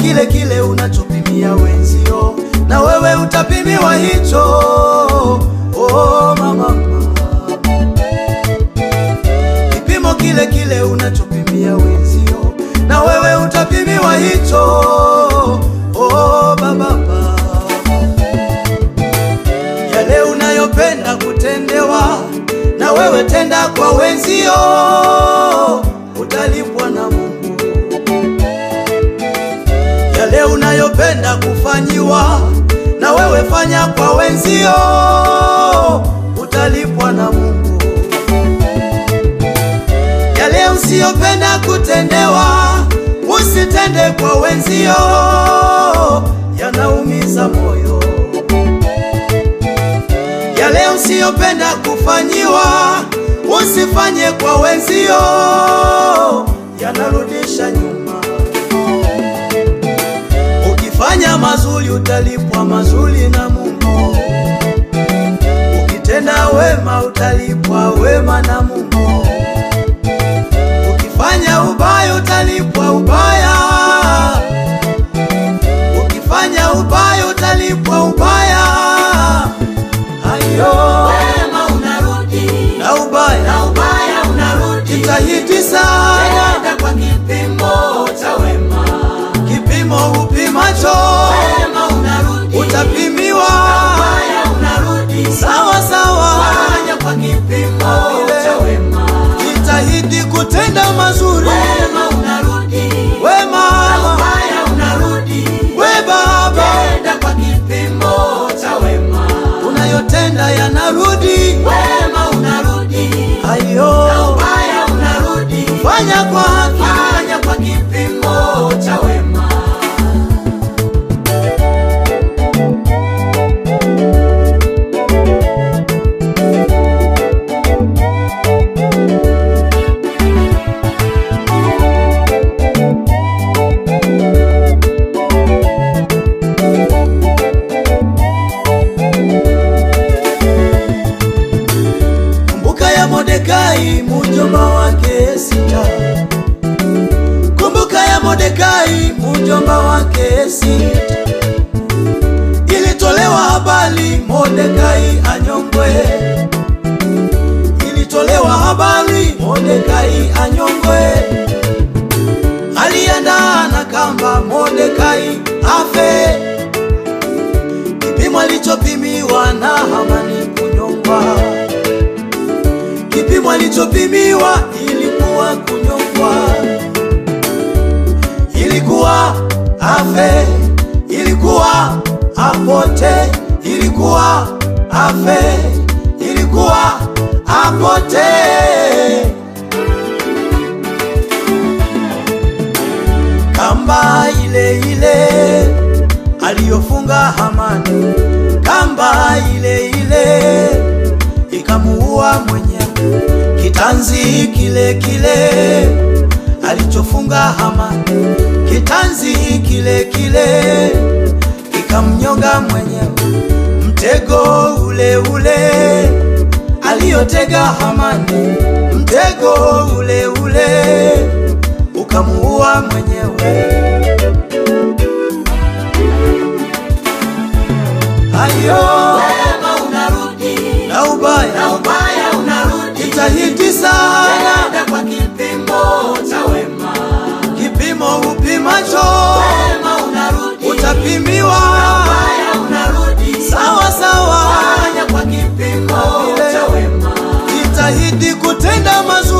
Kile kile unachopimia wenzio, na wewe utapimiwa hicho. Oh mama, kipimo kile kile unachopimia wenzio, na wewe utapimiwa hicho. Oh baba, yale unayopenda kutendewa, na wewe tenda kwa wenzio, utalipwa na Mungu. Yale unayopenda kufanyiwa, na wewe fanya kwa wenzio, utalipwa na Mungu. Yale usiyopenda kutendewa, usitende kwa wenzio, yanaumiza moyo. Yale usiyopenda kufanyiwa, usifanye kwa wenzio, yanarudisha nyuma. Ukifanya mazuri utalipwa mazuri na Mungu. Ukitenda wema utalipwa wema na Mungu. Ukifanya ubaya utalipwa ubaya. Ukifanya ubaya utalipwa ubaya. Hayo wema unarudi na ubaya unarudi. Jitahidi sana, nenda kwa kipimo cha wema. Kipimo upimacho Wema unarudi, utapimiwa. ubaya unarudi. Sawa sawa, Fanya kwa kipimo cha wema. jitahidi kutenda mazuri. Wema unarudi, Wema, ubaya unarudi. we baba, Nenda kwa kipimo cha wema. unayotenda yanarudi. Wema unarudi, Hayo ubaya unarudi. fanya kwa haki. Fanya kwa kipimo cha wema. Kumbuka ya Mordekai mjomba wake Esta. Kumbuka ya Mordekai mjomba wake Esta. Ilitolewa habari Mordekai anyongwe. Ilitolewa habari Mordekai anyongwe. Aliandaa na kamba Mordekai afe. Kipimo alichopimiwa na Hamani kunyongwa. Kipimo alichopimiwa ilikuwa kunyongwa. Ilikuwa afe, ilikuwa apote, ilikuwa afe, ilikuwa apote. Kamba ile ile aliyofunga Hamani, kamba ile ile ikamuua mwenyewe. Kitanzi kile kile alichofunga Hamani, kitanzi kile kile ikamnyonga mwenyewe. Mtego ule ule aliyotega Hamani, mtego ule ule ukamuua mwenyewe. Hayo Wema unarudi, na ubaya unarudi. jitahidi sana, Nenda kwa kipimo cha wema. kipimo upimacho Wema unarudi, utapimiwa. ubaya unarudi. Sawa sawa, Fanya kwa kipimo cha wema. jitahidi kutenda mazuri.